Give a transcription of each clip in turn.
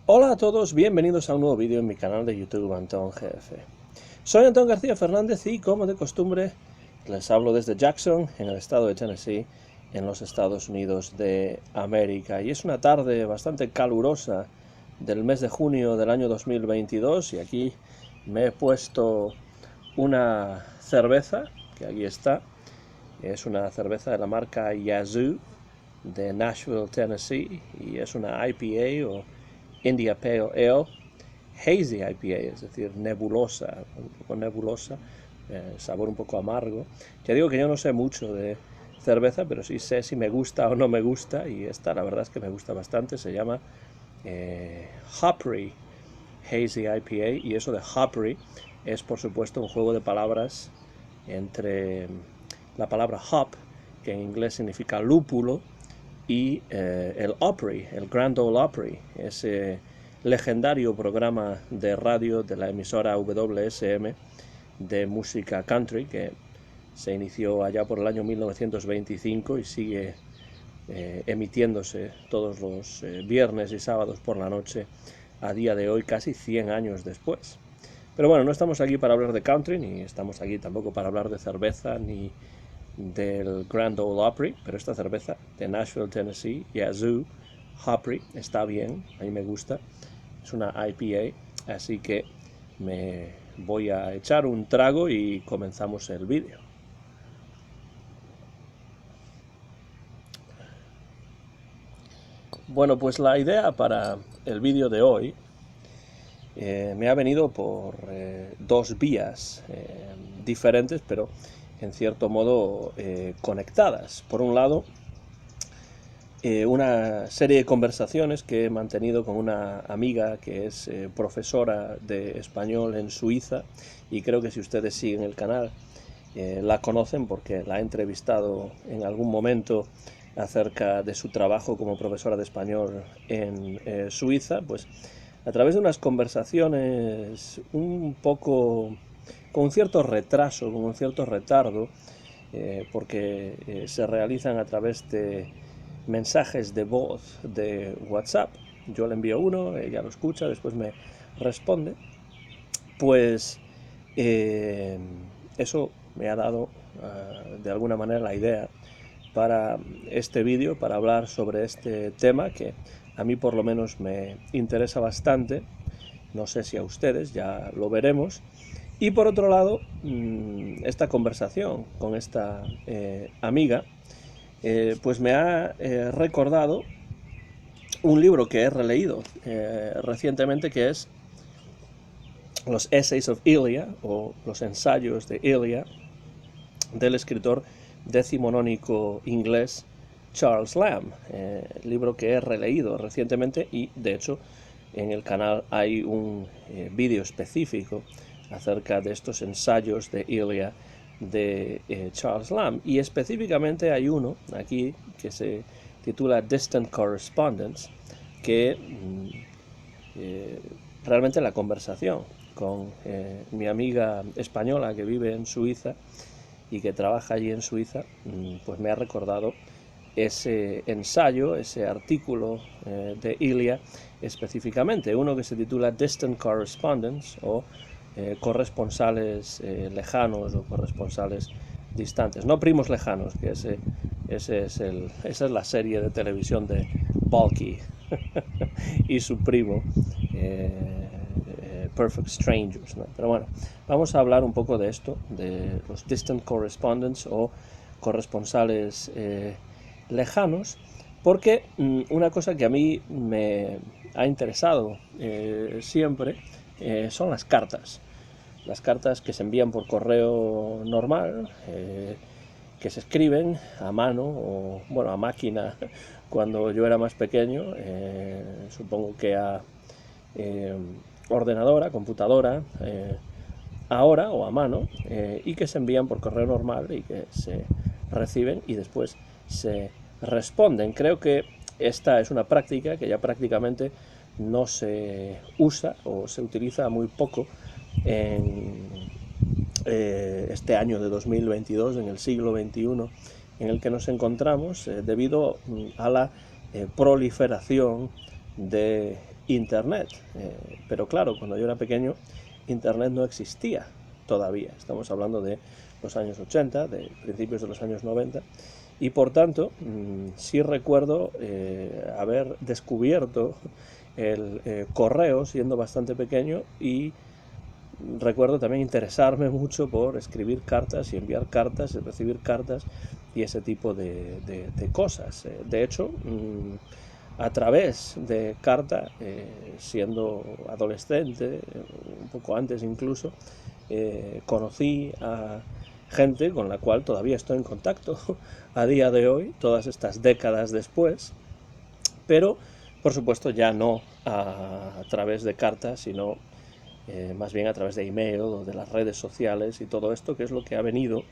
Hola a todos, bienvenidos a un nuevo vídeo en mi canal de YouTube Antón GF. Soy Antón García Fernández y, como de costumbre, les hablo desde Jackson, en el estado de Tennessee, en los Estados Unidos de América. Y es una tarde bastante calurosa del mes de junio del año 2022 y aquí me he puesto una cerveza, que aquí está. Es una cerveza de la marca Yazoo de Nashville, Tennessee, y es una IPA o India Pale Ale, Hazy IPA, es decir, nebulosa, un poco nebulosa, sabor un poco amargo. Ya digo que yo no sé mucho de cerveza, pero sí sé si me gusta o no me gusta, y esta la verdad es que me gusta bastante. Se llama Hoppery Hazy IPA, y eso de Hoppery es por supuesto un juego de palabras entre la palabra hop, que en inglés significa lúpulo, y el Opry, el Grand Ole Opry, ese legendario programa de radio de la emisora WSM de música country que se inició allá por el año 1925 y sigue emitiéndose todos los viernes y sábados por la noche a día de hoy, casi 100 años después. Pero bueno, no estamos aquí para hablar de country, ni estamos aquí tampoco para hablar de cerveza, ni del Grand Ole Opry, pero esta cerveza de Nashville, Tennessee, Yazoo Opry, está bien, a mí me gusta, es una IPA, así que me voy a echar un trago y comenzamos el vídeo. Bueno, pues la idea para el vídeo de hoy me ha venido por dos vías diferentes, pero en cierto modo conectadas. Por un lado, una serie de conversaciones que he mantenido con una amiga que es profesora de español en Suiza, y creo que si ustedes siguen el canal la conocen porque la he entrevistado en algún momento acerca de su trabajo como profesora de español en Suiza. Pues a través de unas conversaciones un poco con un cierto retraso, con un cierto retardo, porque se realizan a través de mensajes de voz de WhatsApp. Yo le envío uno, ella lo escucha, después me responde. Pues eso me ha dado de alguna manera la idea para este vídeo, para hablar sobre este tema que a mí por lo menos me interesa bastante. No sé si a ustedes, ya lo veremos. Y por otro lado, esta conversación con esta amiga pues me ha recordado un libro que he releído recientemente, que es Los Essays of Elia, o los ensayos de Elia, del escritor decimonónico inglés Charles Lamb, libro que he releído recientemente, y de hecho en el canal hay un vídeo específico acerca de estos ensayos de Elia de Charles Lamb, y específicamente hay uno aquí que se titula Distant Correspondence, que realmente la conversación con mi amiga española que vive en Suiza y que trabaja allí en Suiza, pues me ha recordado ese ensayo, ese artículo de Elia específicamente, uno que se titula Distant Correspondence, o corresponsales lejanos o corresponsales distantes, no primos lejanos, que esa es la serie de televisión de Balky y su primo, Perfect Strangers, ¿no? Pero bueno, vamos a hablar un poco de esto, de los distant correspondents o corresponsales lejanos, porque una cosa que a mí me ha interesado siempre son las cartas que se envían por correo normal, que se escriben a mano o bueno, a máquina cuando yo era más pequeño, supongo que a ordenadora, computadora, ahora, o a mano, y que se envían por correo normal y que se reciben y después se responden. Creo que esta es una práctica que ya prácticamente no se usa o se utiliza muy poco en este año de 2022, en el siglo XXI en el que nos encontramos, debido a la proliferación de Internet. Pero claro, cuando yo era pequeño, Internet no existía todavía. Estamos hablando de los años 80, de principios de los años 90, y por tanto sí recuerdo haber descubierto el correo siendo bastante pequeño, y recuerdo también interesarme mucho por escribir cartas y enviar cartas y recibir cartas y ese tipo de cosas. De hecho, a través de carta, siendo adolescente, un poco antes incluso, conocí a gente con la cual todavía estoy en contacto a día de hoy, todas estas décadas después, pero por supuesto ya no a través de cartas, sino más bien a través de email o de las redes sociales y todo esto, que es lo que ha venido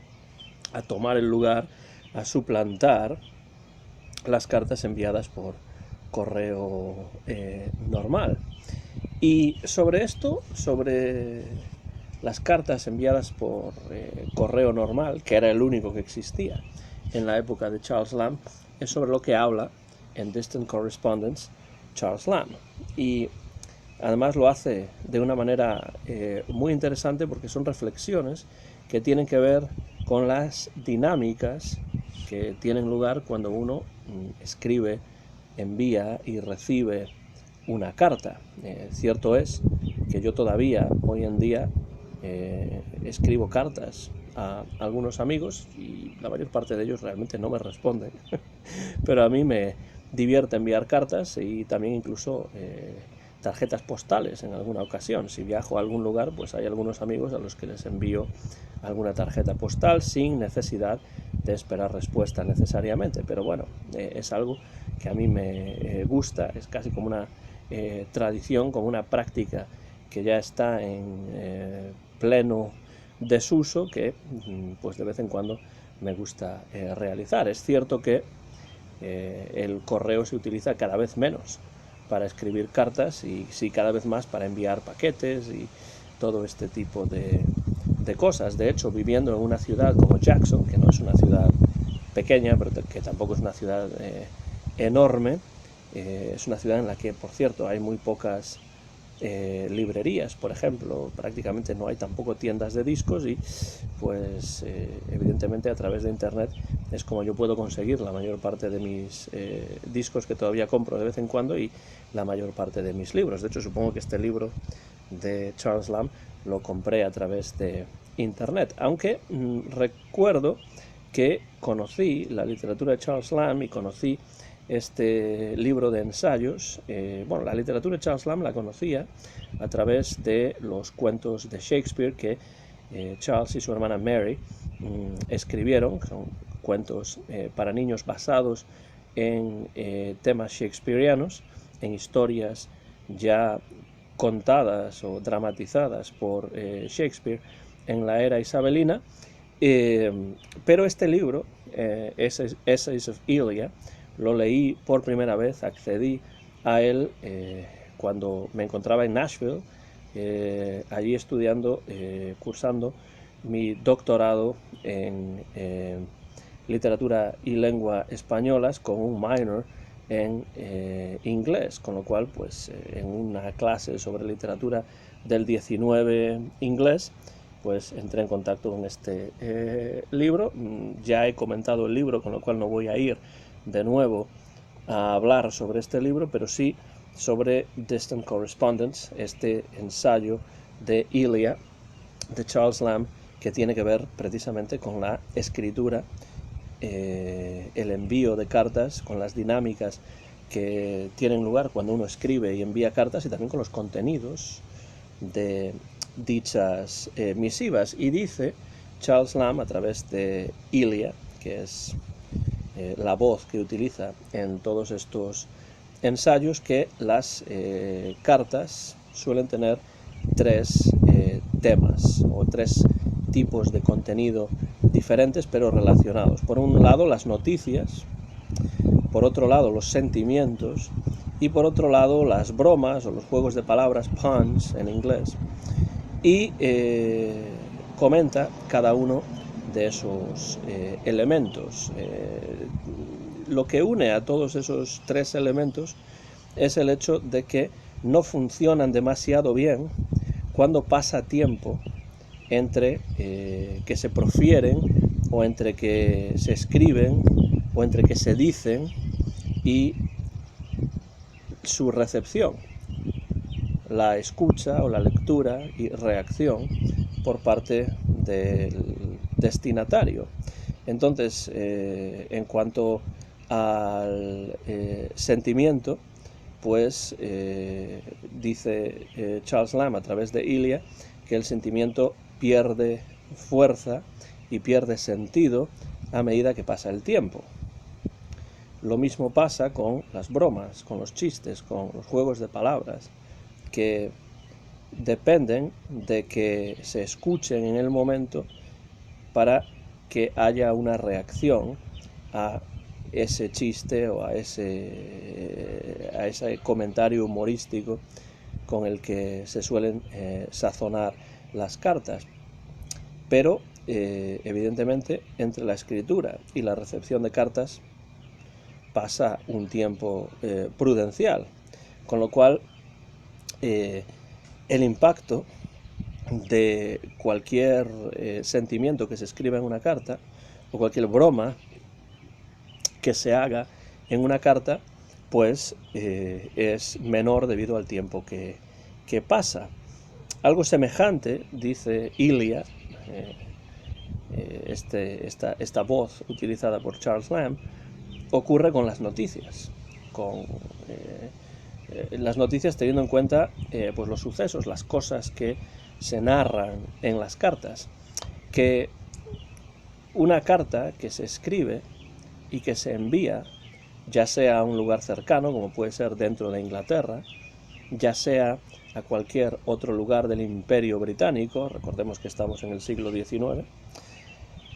a tomar el lugar, a suplantar las cartas enviadas por correo normal. Y sobre esto, sobre las cartas enviadas por correo normal, que era el único que existía en la época de Charles Lamb, es sobre lo que habla en Distant Correspondence Charles Lamb. Y además lo hace de una manera muy interesante, porque son reflexiones que tienen que ver con las dinámicas que tienen lugar cuando uno escribe, envía y recibe una carta. Cierto es que yo todavía hoy en día escribo cartas a algunos amigos y la mayor parte de ellos realmente no me responden, pero a mí me divierte enviar cartas y también incluso tarjetas postales en alguna ocasión. Si viajo a algún lugar, pues hay algunos amigos a los que les envío alguna tarjeta postal sin necesidad de esperar respuesta necesariamente, pero bueno, es algo que a mí me gusta, es casi como una tradición, como una práctica que ya está en pleno desuso, que pues de vez en cuando me gusta realizar. Es cierto que el correo se utiliza cada vez menos para escribir cartas y sí cada vez más para enviar paquetes y todo este tipo de cosas. De hecho, viviendo en una ciudad como Jackson, que no es una ciudad pequeña, pero que tampoco es una ciudad enorme, es una ciudad en la que, por cierto, hay muy pocas librerías, por ejemplo, prácticamente no hay tampoco tiendas de discos, y pues evidentemente a través de internet es como yo puedo conseguir la mayor parte de mis discos, que todavía compro de vez en cuando, y la mayor parte de mis libros. De hecho, supongo que este libro de Charles Lamb lo compré a través de internet, aunque recuerdo que conocí la literatura de Charles Lamb y conocí este libro de ensayos. Bueno, la literatura de Charles Lamb la conocía a través de los cuentos de Shakespeare que Charles y su hermana Mary escribieron, que son cuentos para niños basados en temas shakespearianos, en historias ya contadas o dramatizadas por Shakespeare en la era isabelina. Pero este libro, Essays of Elia, lo leí por primera vez, accedí a él cuando me encontraba en Nashville, allí estudiando, cursando mi doctorado en literatura y lengua españolas, con un minor en inglés, con lo cual pues en una clase sobre literatura del 19 inglés pues entré en contacto con este libro. Ya he comentado el libro, con lo cual no voy a ir de nuevo a hablar sobre este libro, pero sí sobre Distant Correspondence, este ensayo de Elia de Charles Lamb, que tiene que ver precisamente con la escritura, el envío de cartas, con las dinámicas que tienen lugar cuando uno escribe y envía cartas, y también con los contenidos de dichas misivas. Y dice Charles Lamb a través de Elia, que es la voz que utiliza en todos estos ensayos, que las cartas suelen tener tres temas o tres tipos de contenido diferentes pero relacionados. Por un lado las noticias, por otro lado los sentimientos y por otro lado las bromas o los juegos de palabras, puns en inglés, y comenta cada uno de esos elementos. Lo que une a todos esos tres elementos es el hecho de que no funcionan demasiado bien cuando pasa tiempo entre que se profieren, o entre que se escriben, o entre que se dicen y su recepción, la escucha o la lectura y reacción por parte del destinatario. Entonces, en cuanto al sentimiento, pues dice Charles Lamb a través de Ilia que el sentimiento pierde fuerza y pierde sentido a medida que pasa el tiempo. Lo mismo pasa con las bromas, con los chistes, con los juegos de palabras, que dependen de que se escuchen en el momento para que haya una reacción a ese chiste o a ese comentario humorístico con el que se suelen sazonar las cartas. Pero, evidentemente, entre la escritura y la recepción de cartas pasa un tiempo prudencial, con lo cual el impacto de cualquier sentimiento que se escriba en una carta, o cualquier broma que se haga en una carta, pues es menor debido al tiempo que pasa. Algo semejante, dice Ilia, esta voz utilizada por Charles Lamb, ocurre con las noticias, con las noticias teniendo en cuenta pues los sucesos, las cosas que se narran en las cartas, que una carta que se escribe y que se envía, ya sea a un lugar cercano, como puede ser dentro de Inglaterra, ya sea a cualquier otro lugar del Imperio Británico, recordemos que estamos en el siglo XIX,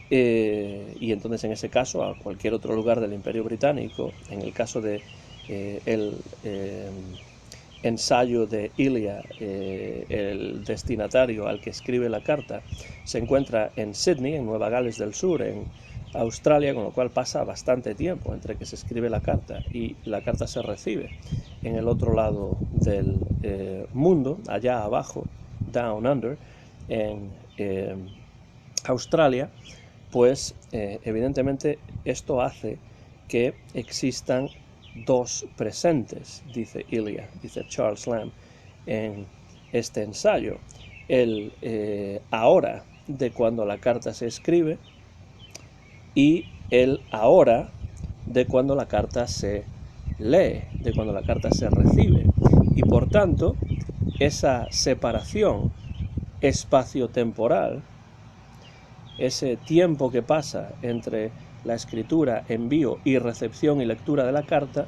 y entonces en ese caso a cualquier otro lugar del Imperio Británico, en el caso de el ensayo de Ilia, el destinatario al que escribe la carta se encuentra en Sydney, en Nueva Gales del Sur, en Australia, con lo cual pasa bastante tiempo entre que se escribe la carta y la carta se recibe en el otro lado del mundo, allá abajo, down under, en Australia. Pues evidentemente esto hace que existan dos presentes, dice Ilia, dice Charles Lamb en este ensayo. El ahora de cuando la carta se escribe y el ahora de cuando la carta se lee, de cuando la carta se recibe. Y por tanto, esa separación espacio-temporal, ese tiempo que pasa entre la escritura, envío y recepción y lectura de la carta,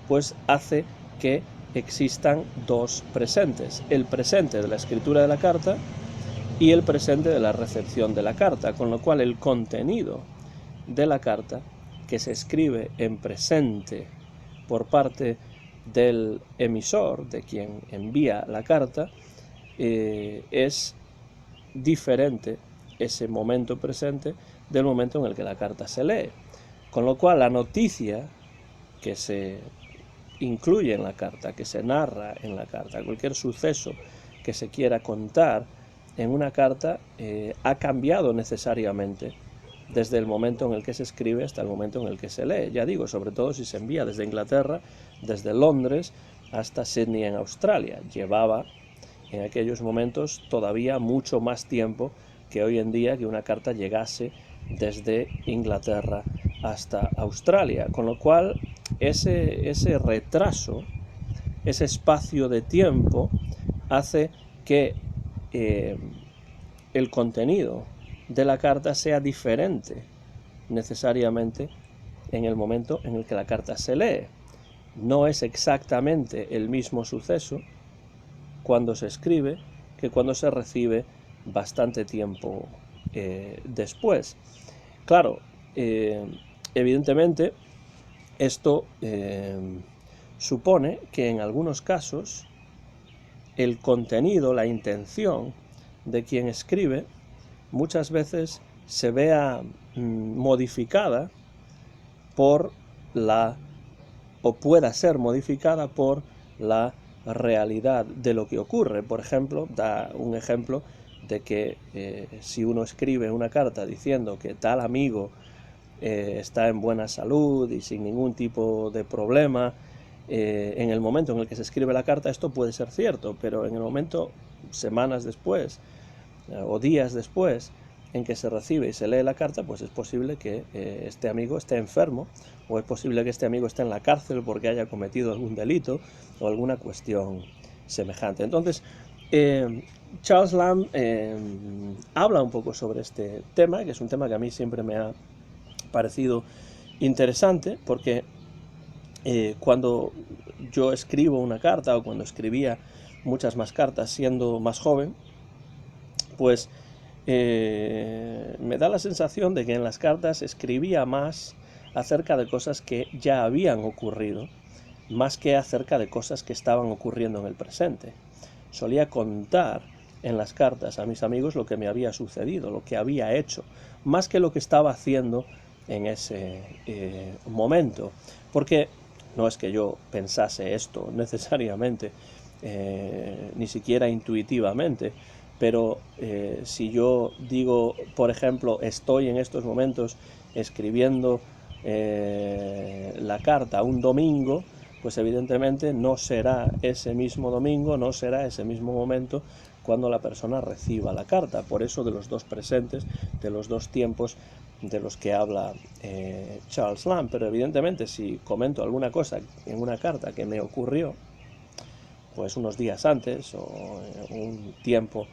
pues hace que existan dos presentes, el presente de la escritura de la carta y el presente de la recepción de la carta, con lo cual el contenido de la carta, que se escribe en presente por parte del emisor, de quien envía la carta, es diferente ese momento presente del momento en el que la carta se lee. Con lo cual la noticia que se incluye en la carta, que se narra en la carta, cualquier suceso que se quiera contar en una carta ha cambiado necesariamente desde el momento en el que se escribe hasta el momento en el que se lee. Ya digo, sobre todo si se envía desde Inglaterra, desde Londres hasta Sydney en Australia. Llevaba en aquellos momentos todavía mucho más tiempo que hoy en día que una carta llegase desde Inglaterra hasta Australia, con lo cual ese retraso, ese espacio de tiempo hace que el contenido de la carta sea diferente necesariamente en el momento en el que la carta se lee. No es exactamente el mismo suceso cuando se escribe que cuando se recibe bastante tiempo después. Claro, evidentemente esto supone que en algunos casos el contenido, la intención de quien escribe muchas veces se vea modificada por o pueda ser modificada por la realidad de lo que ocurre. Por ejemplo, da un ejemplo de que si uno escribe una carta diciendo que tal amigo está en buena salud y sin ningún tipo de problema, en el momento en el que se escribe la carta esto puede ser cierto, pero en el momento, semanas después o días después, en que se recibe y se lee la carta, pues es posible que este amigo esté enfermo, o es posible que este amigo esté en la cárcel porque haya cometido algún delito o alguna cuestión semejante. Entonces, Charles Lamb habla un poco sobre este tema, que es un tema que a mí siempre me ha parecido interesante, porque cuando yo escribo una carta, o cuando escribía muchas más cartas siendo más joven, pues me da la sensación de que en las cartas escribía más acerca de cosas que ya habían ocurrido, más que acerca de cosas que estaban ocurriendo en el presente. Solía contar en las cartas a mis amigos lo que me había sucedido, lo que había hecho, más que lo que estaba haciendo en ese momento. Porque no es que yo pensase esto necesariamente, ni siquiera intuitivamente, pero si yo digo, por ejemplo, estoy en estos momentos escribiendo la carta un domingo, pues evidentemente no será ese mismo domingo, no será ese mismo momento cuando la persona reciba la carta. Por eso de los dos presentes, de los dos tiempos de los que habla Charles Lamb. Pero evidentemente si comento alguna cosa en una carta que me ocurrió, pues unos días antes o un tiempo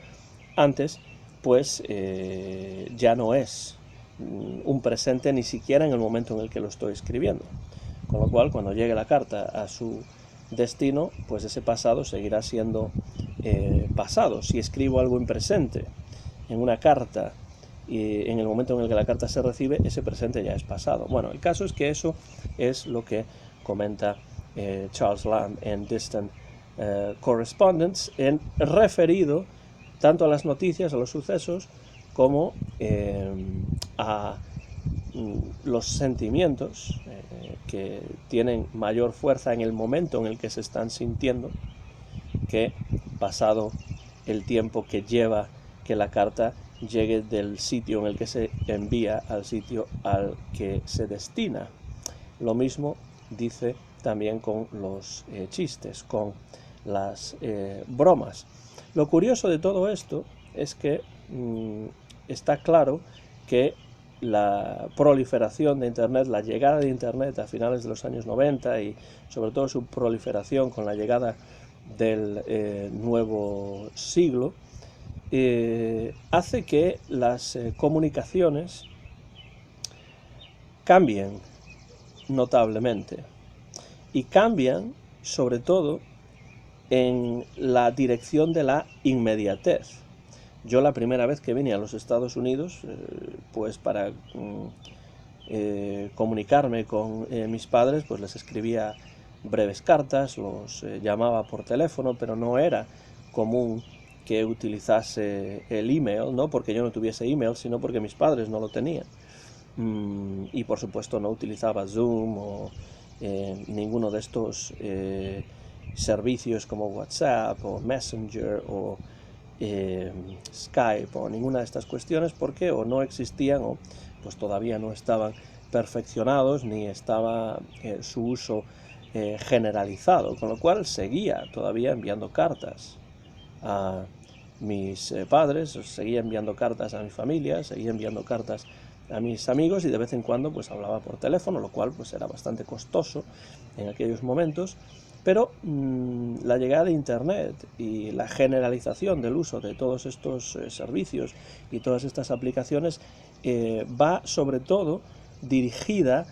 antes, pues ya no es un presente ni siquiera en el momento en el que lo estoy escribiendo. Con lo cual, cuando llegue la carta a su destino, pues ese pasado seguirá siendo pasado. Si escribo algo en presente en una carta y en el momento en el que la carta se recibe, ese presente ya es pasado. Bueno, el caso es que eso es lo que comenta Charles Lamb en Distant Correspondence, en referido tanto a las noticias, a los sucesos, como a los sentimientos que tienen mayor fuerza en el momento en el que se están sintiendo, que pasado el tiempo que lleva que la carta llegue del sitio en el que se envía al sitio al que se destina. Lo mismo dice también con los chistes, con las bromas. Lo curioso de todo esto es que está claro que la proliferación de Internet, la llegada de Internet a finales de los años 90 y sobre todo su proliferación con la llegada del nuevo siglo, hace que las comunicaciones cambien notablemente, y cambian sobre todo en la dirección de la inmediatez. Yo la primera vez que vine a los Estados Unidos, pues para comunicarme con mis padres, pues les escribía breves cartas, los llamaba por teléfono, pero no era común que utilizase el email, no porque yo no tuviese email, sino porque mis padres no lo tenían. Y por supuesto no utilizaba Zoom o ninguno de estos servicios como WhatsApp o Messenger o Skype o ninguna de estas cuestiones, porque o no existían o pues todavía no estaban perfeccionados ni estaba su uso generalizado, con lo cual seguía todavía enviando cartas a mis padres, seguía enviando cartas a mi familia, seguía enviando cartas a mis amigos, y de vez en cuando pues hablaba por teléfono, lo cual pues era bastante costoso en aquellos momentos. Pero la llegada de Internet y la generalización del uso de todos estos servicios y todas estas aplicaciones va sobre todo dirigida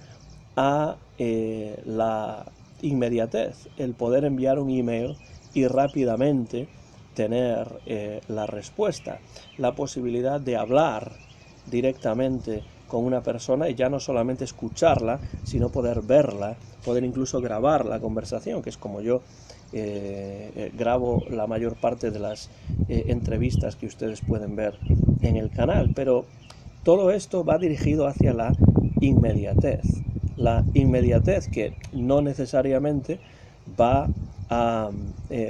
a la inmediatez, el poder enviar un email y rápidamente tener la respuesta, la posibilidad de hablar directamente con una persona y ya no solamente escucharla, sino poder verla, poder incluso grabar la conversación, que es como yo grabo la mayor parte de las entrevistas que ustedes pueden ver en el canal. Pero todo esto va dirigido hacia la inmediatez que no necesariamente va a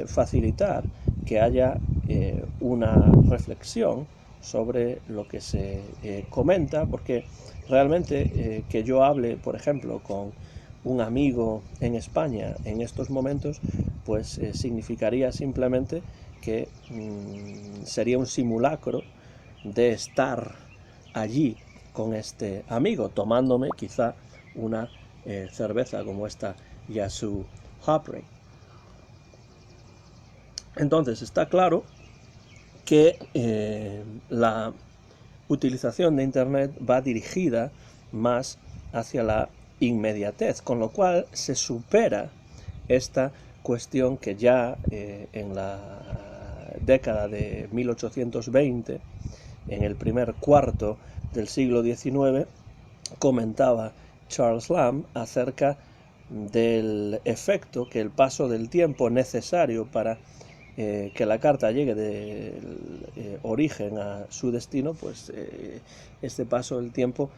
facilitar que haya una reflexión sobre lo que se comenta, porque realmente que yo hable, por ejemplo, con un amigo en España en estos momentos, pues significaría simplemente que sería un simulacro de estar allí con este amigo, tomándome quizá una cerveza como esta Yasu Heartbreak. Entonces está claro que la utilización de Internet va dirigida más hacia la inmediatez, con lo cual se supera esta cuestión que ya en la década de 1820, en el primer cuarto del siglo XIX, comentaba Charles Lamb acerca del efecto que el paso del tiempo necesario para que la carta llegue del origen a su destino, pues este paso del tiempo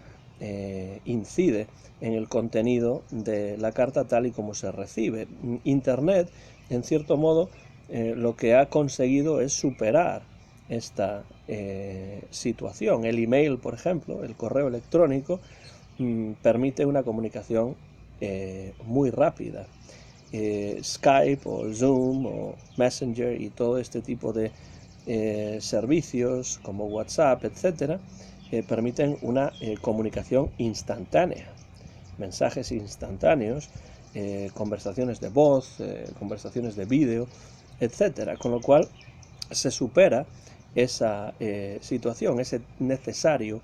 incide en el contenido de la carta tal y como se recibe. Internet, en cierto modo, lo que ha conseguido es superar esta situación. El email, por ejemplo, el correo electrónico, permite una comunicación muy rápida. Skype o Zoom o Messenger y todo este tipo de servicios como WhatsApp, etcétera, permiten una comunicación instantánea, mensajes instantáneos, conversaciones de voz, conversaciones de vídeo, etcétera, con lo cual se supera esa situación, ese necesario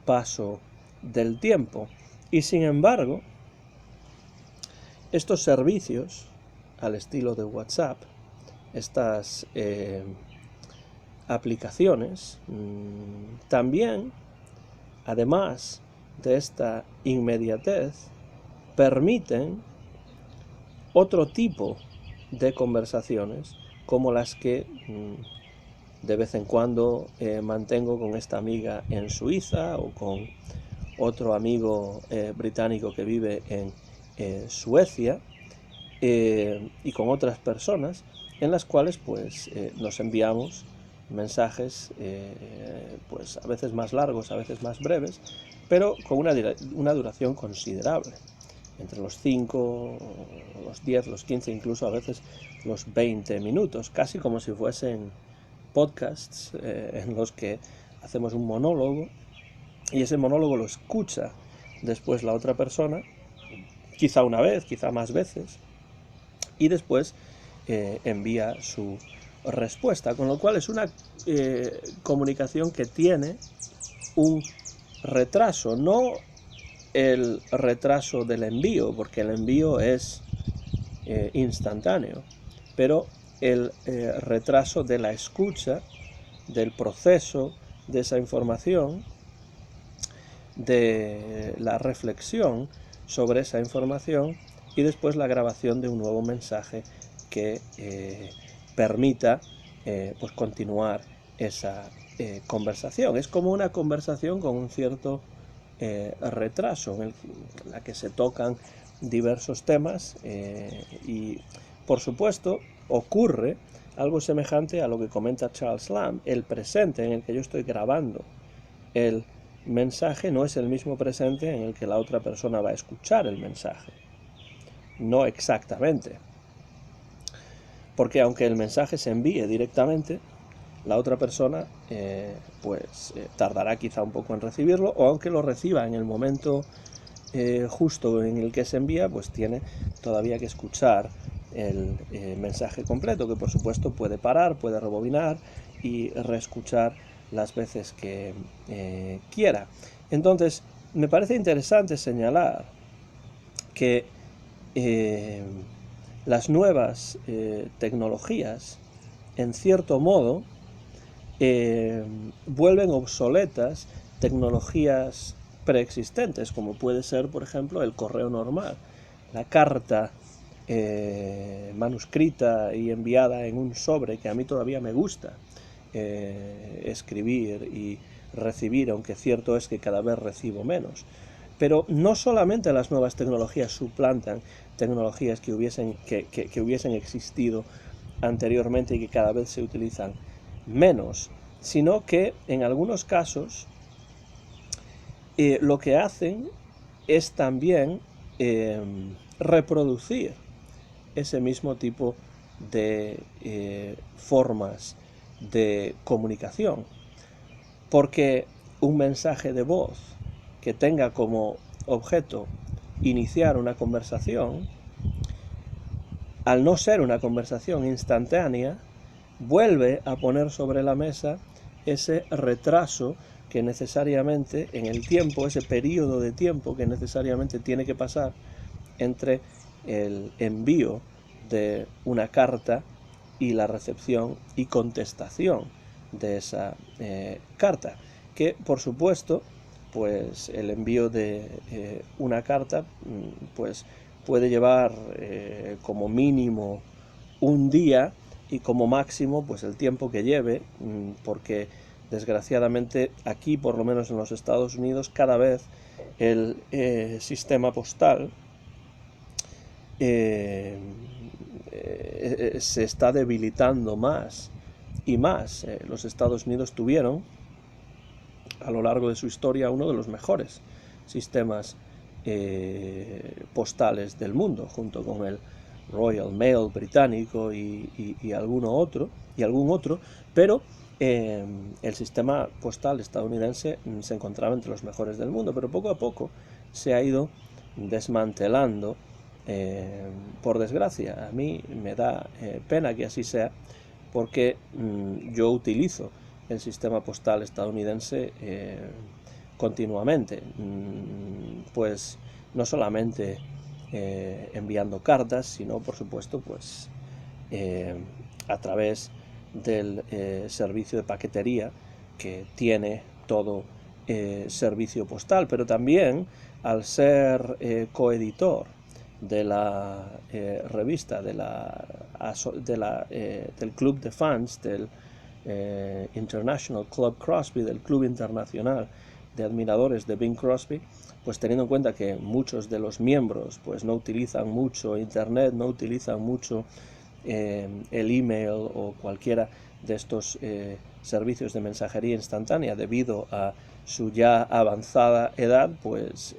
paso del tiempo. Y sin embargo, estos servicios, al estilo de WhatsApp, estas aplicaciones, también, además de esta inmediatez, permiten otro tipo de conversaciones, como las que de vez en cuando mantengo con esta amiga en Suiza o con otro amigo británico que vive en Suecia, y con otras personas, en las cuales pues nos enviamos mensajes pues a veces más largos, a veces más breves, pero con una duración considerable, entre los 5, los 10, los 15, incluso a veces los 20 minutos, casi como si fuesen podcasts en los que hacemos un monólogo y ese monólogo lo escucha después la otra persona, quizá una vez, quizá más veces, y después envía su respuesta, con lo cual es una comunicación que tiene un retraso, no el retraso del envío, porque el envío es instantáneo, pero el retraso de la escucha, del proceso de esa información, de la reflexión sobre esa información y después la grabación de un nuevo mensaje que permita pues continuar esa conversación. Es como una conversación con un cierto retraso en la que se tocan diversos temas y por supuesto ocurre algo semejante a lo que comenta Charles Lamb. El presente en el que yo estoy grabando el mensaje no es el mismo presente en el que la otra persona va a escuchar el mensaje. No exactamente. Porque aunque el mensaje se envíe directamente, la otra persona tardará quizá un poco en recibirlo, o aunque lo reciba en el momento justo en el que se envía, pues tiene todavía que escuchar el mensaje completo, que por supuesto puede parar, puede rebobinar y reescuchar las veces que quiera. Entonces, me parece interesante señalar que las nuevas tecnologías, en cierto modo, vuelven obsoletas tecnologías preexistentes, como puede ser, por ejemplo, el correo normal, la carta manuscrita y enviada en un sobre, que a mí todavía me gusta escribir y recibir, aunque cierto es que cada vez recibo menos. Pero no solamente las nuevas tecnologías suplantan tecnologías que hubiesen existido anteriormente y que cada vez se utilizan menos, sino que en algunos casos lo que hacen es también reproducir ese mismo tipo de formas de comunicación, porque un mensaje de voz que tenga como objeto iniciar una conversación, al no ser una conversación instantánea, vuelve a poner sobre la mesa ese retraso que necesariamente en el tiempo, ese periodo de tiempo que necesariamente tiene que pasar entre el envío de una carta y la recepción y contestación de esa carta, que por supuesto pues el envío de una carta pues puede llevar como mínimo un día y como máximo pues el tiempo que lleve, porque desgraciadamente aquí, por lo menos en los Estados Unidos, cada vez el sistema postal se está debilitando más y más. Los Estados Unidos tuvieron a lo largo de su historia uno de los mejores sistemas postales del mundo, junto con el Royal Mail británico y algún otro, pero el sistema postal estadounidense se encontraba entre los mejores del mundo, pero poco a poco se ha ido desmantelando, por desgracia. A mí me da pena que así sea, porque yo utilizo el sistema postal estadounidense continuamente, pues no solamente enviando cartas, sino por supuesto pues a través del servicio de paquetería que tiene todo servicio postal, pero también al ser coeditor de la revista del club de fans del International Club Crosby, del club internacional de admiradores de Bing Crosby, pues teniendo en cuenta que muchos de los miembros pues no utilizan mucho internet, no utilizan mucho el email o cualquiera de estos servicios de mensajería instantánea debido a su ya avanzada edad, pues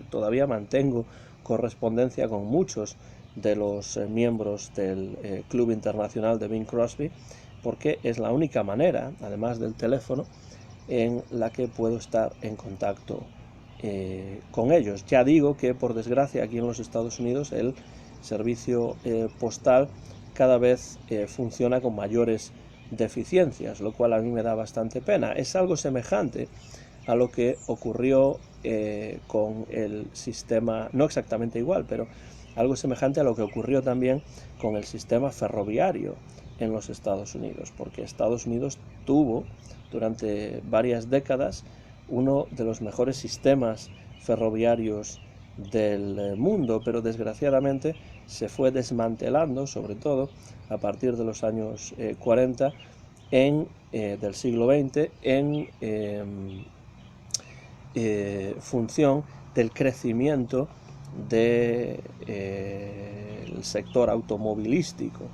todavía mantengo correspondencia con muchos de los miembros del Club Internacional de Bing Crosby, porque es la única manera, además del teléfono, en la que puedo estar en contacto con ellos. Ya digo que, por desgracia, aquí en los Estados Unidos el servicio postal cada vez funciona con mayores deficiencias, lo cual a mí me da bastante pena. Es algo semejante a lo que ocurrió con el sistema, no exactamente igual, pero algo semejante a lo que ocurrió también con el sistema ferroviario en los Estados Unidos, porque Estados Unidos tuvo durante varias décadas uno de los mejores sistemas ferroviarios del mundo, pero desgraciadamente se fue desmantelando, sobre todo a partir de los años 40 del siglo XX, en función del crecimiento del sector automovilístico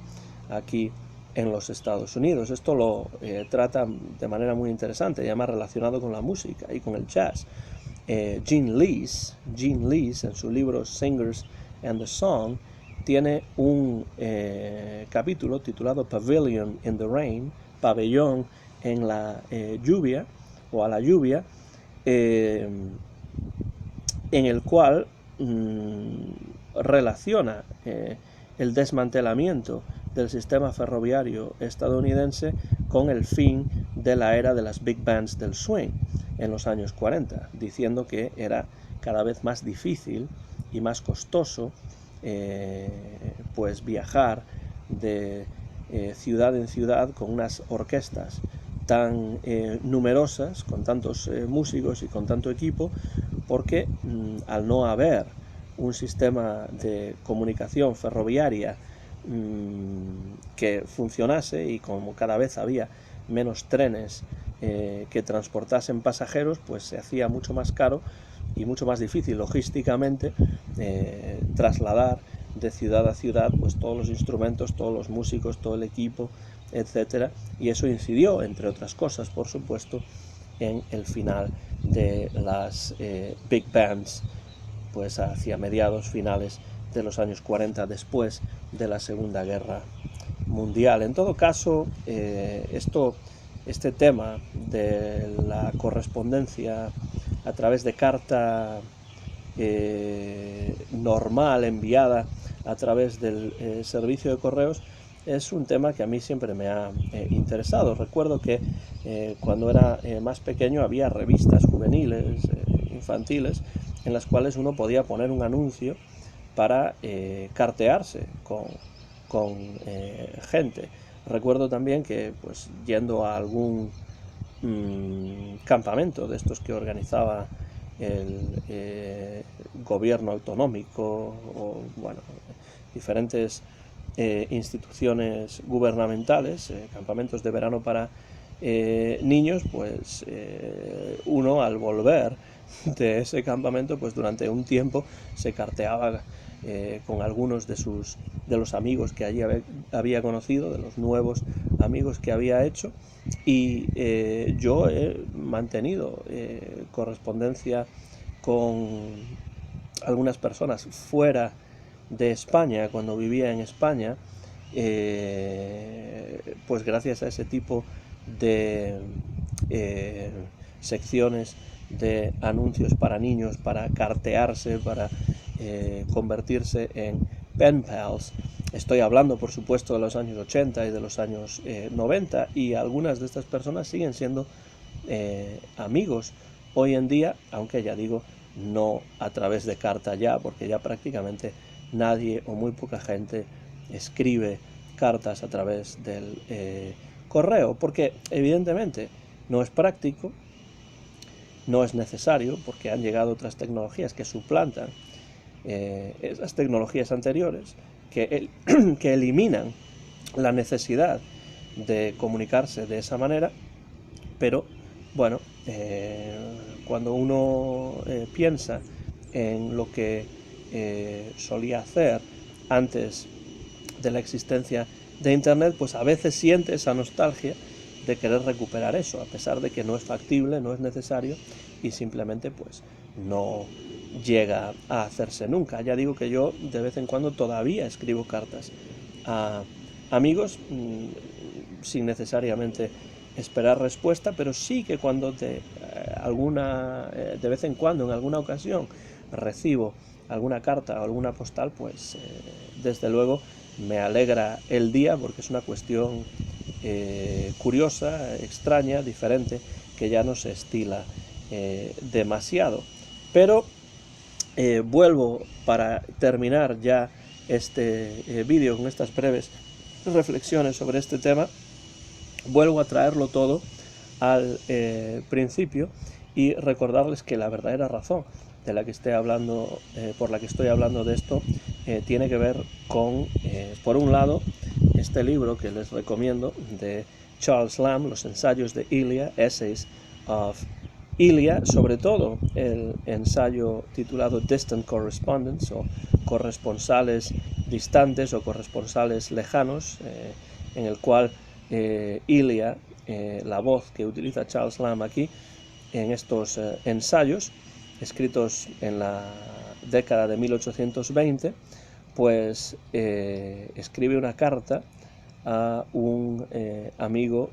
aquí en los Estados Unidos. Esto lo trata de manera muy interesante, ya más relacionado con la música y con el jazz. Gene Lees, en su libro Singers and the Song, tiene un capítulo titulado Pavilion in the Rain, pabellón en la lluvia, o a la lluvia, en el cual relaciona el desmantelamiento del sistema ferroviario estadounidense con el fin de la era de las big bands del swing en los años 40, diciendo que era cada vez más difícil y más costoso pues viajar de ciudad en ciudad con unas orquestas tan numerosas, con tantos músicos y con tanto equipo, porque al no haber un sistema de comunicación ferroviaria que funcionase, y como cada vez había menos trenes que transportasen pasajeros, pues se hacía mucho más caro y mucho más difícil logísticamente trasladar de ciudad a ciudad pues todos los instrumentos, todos los músicos, todo el equipo, etcétera, y eso incidió, entre otras cosas, por supuesto, en el final de las big bands, pues hacia mediados finales de los años 40, después de la Segunda Guerra Mundial. En todo caso, este tema de la correspondencia a través de carta normal enviada a través del servicio de correos es un tema que a mí siempre me ha interesado. Recuerdo que cuando era más pequeño había revistas juveniles, infantiles, en las cuales uno podía poner un anuncio para cartearse con gente. Recuerdo también que pues yendo a algún campamento de estos que organizaba el gobierno autonómico o bueno, diferentes instituciones gubernamentales, campamentos de verano para niños, pues uno al volver de ese campamento pues durante un tiempo se carteaba con algunos de los amigos que allí había conocido, de los nuevos amigos que había hecho, y yo he mantenido correspondencia con algunas personas fuera de España cuando vivía en España, pues gracias a ese tipo de secciones de anuncios para niños, para cartearse, para convertirse en pen pals. Estoy hablando, por supuesto, de los años 80 y de los años 90, y algunas de estas personas siguen siendo amigos hoy en día, aunque ya digo, no a través de carta ya, porque ya prácticamente nadie o muy poca gente escribe cartas a través del correo, porque evidentemente no es práctico, no es necesario, porque han llegado otras tecnologías que suplantan esas tecnologías anteriores, que eliminan la necesidad de comunicarse de esa manera. Pero bueno, cuando uno piensa en lo que solía hacer antes de la existencia de Internet, pues a veces siente esa nostalgia de querer recuperar eso, a pesar de que no es factible, no es necesario y simplemente pues no llega a hacerse nunca. Ya digo que yo de vez en cuando todavía escribo cartas a amigos sin necesariamente esperar respuesta, pero sí que cuando de vez en cuando, en alguna ocasión, recibo alguna carta o alguna postal, pues desde luego me alegra el día, porque es una cuestión curiosa, extraña, diferente, que ya no se estila demasiado. Pero vuelvo para terminar ya este vídeo con estas breves reflexiones sobre este tema. Vuelvo a traerlo todo al principio y recordarles que la verdadera razón de la que estoy hablando, por la que estoy hablando de esto, tiene que ver con, por un lado, este libro que les recomiendo de Charles Lamb, Los ensayos de Elia, Essays of Elia, sobre todo el ensayo titulado Distant Correspondence, o corresponsales distantes o corresponsales lejanos, en el cual Elia, la voz que utiliza Charles Lamb aquí en estos ensayos, escritos en la década de 1820, pues escribe una carta a un amigo,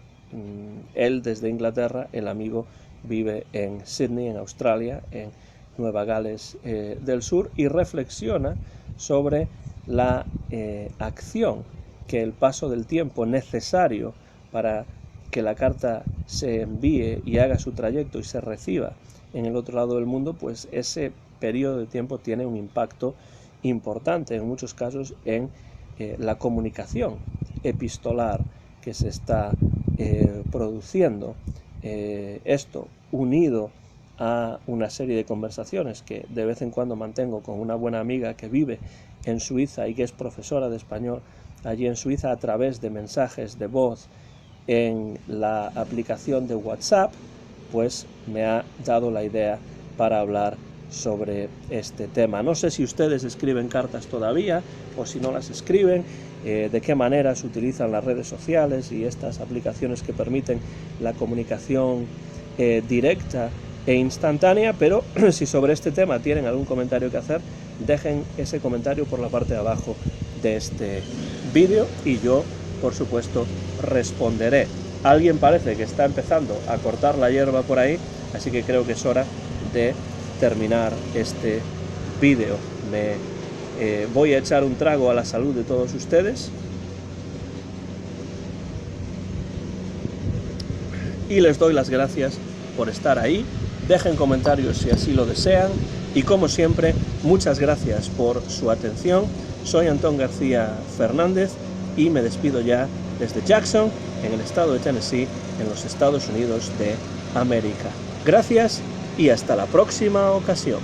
él desde Inglaterra, el amigo vive en Sydney, en Australia, en Nueva Gales del Sur, y reflexiona sobre la acción que el paso del tiempo necesario para que la carta se envíe y haga su trayecto y se reciba en el otro lado del mundo, pues ese periodo de tiempo tiene un impacto importante en muchos casos en la comunicación epistolar que se está produciendo. Esto unido a una serie de conversaciones que de vez en cuando mantengo con una buena amiga que vive en Suiza y que es profesora de español allí en Suiza, a través de mensajes de voz en la aplicación de WhatsApp, pues me ha dado la idea para hablar sobre este tema. No sé si ustedes escriben cartas todavía o si no las escriben, de qué manera se utilizan las redes sociales y estas aplicaciones que permiten la comunicación directa e instantánea, pero si sobre este tema tienen algún comentario que hacer, dejen ese comentario por la parte de abajo de este vídeo y yo, por supuesto, responderé. Alguien parece que está empezando a cortar la hierba por ahí, así que creo que es hora de terminar este vídeo. Voy a echar un trago a la salud de todos ustedes y les doy las gracias por estar ahí. Dejen comentarios si así lo desean y, como siempre, muchas gracias por su atención. Soy Antón García Fernández y me despido ya desde Jackson, en el estado de Tennessee, en los Estados Unidos de América. Gracias y hasta la próxima ocasión.